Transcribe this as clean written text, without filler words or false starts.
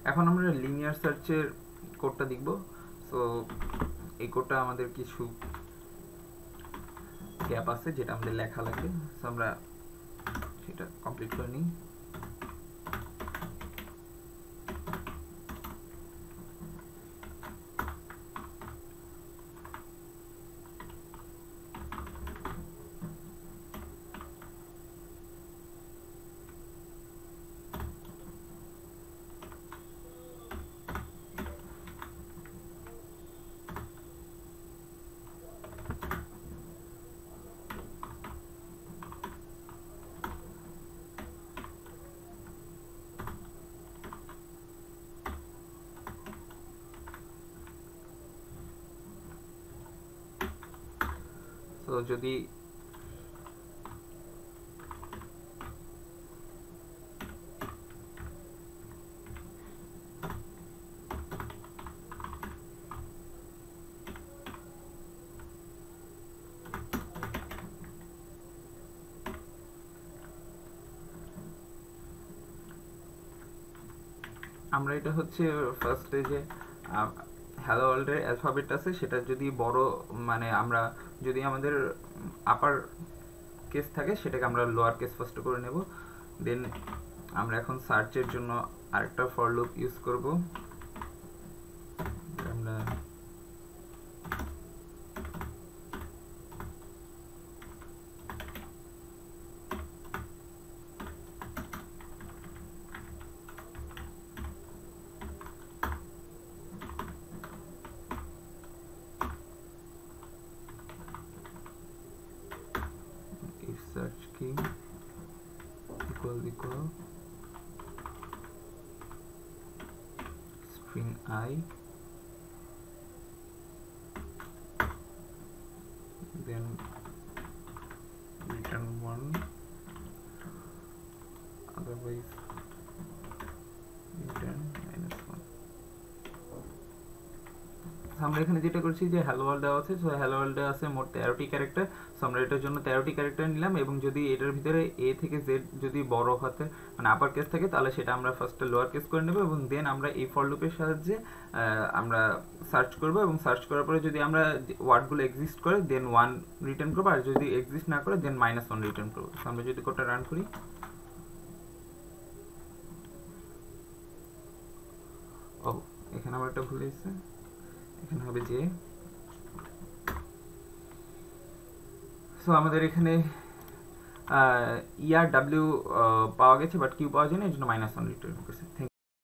এখন আমরা লিনিয়ার সার্চের কোডটা দেখব। সো এই কোডটা আমাদের কিছু গ্যাপ আছে যেটা আমাদের লেখা লাগবে, সো আমরা সেটা কমপ্লিট করে নিই। তো যদি আমরা এটা হচ্ছে ফার্স্টে যে হ্যালো ওয়ার্ল্ডের অ্যালফাবেট আছে সেটা যদি বড়, মানে আমরা যদি আমাদের আপার কেস থাকে সেটাকে আমরা লোয়ার কেস ফার্স্ট করে নেব। দেন আমরা এখন সার্চের জন্য আরেকটা ফর লুপ ইউজ করব। আমরা if search key equal string I, then return 1, otherwise return -1। আমরা এখানে যেটা করছি যে হ্যালো ওয়ার্ল্ড দেওয়া আছে, সো হ্যালো ওয়ার্ল্ডে আছে মোট 13টি ক্যারেক্টার। সো আমরা এটার জন্য 13টি ক্যারেক্টার নিলাম, এবং যদি এটার ভিতরে এ থেকে জেড যদি বড় হাতে মানে আপার কেস থাকে তাহলে সেটা আমরা ফার্স্টে লোয়ার কেস করে নেব, এবং দেন আমরা এই ফর লুপের সাহায্যে আমরা সার্চ করব, এবং সার্চ করার পরে যদি আমরা ওয়ার্ডগুলো এক্সিস্ট করে দেন 1 রিটার্ন করবো, আর যদি এক্সিস্ট না করে দেন -1 রিটার্ন করবো। সো আমরা যদি কোডটা রান করি, ও এখানে আবার একটা ভুল হয়েছে, এখানে হবে যে, সো আমাদের এখানে ER W পাওয়া গেছে বাট কিউ পাওয়া যায়নি, এর জন্য -1 রিটার্ন করছে।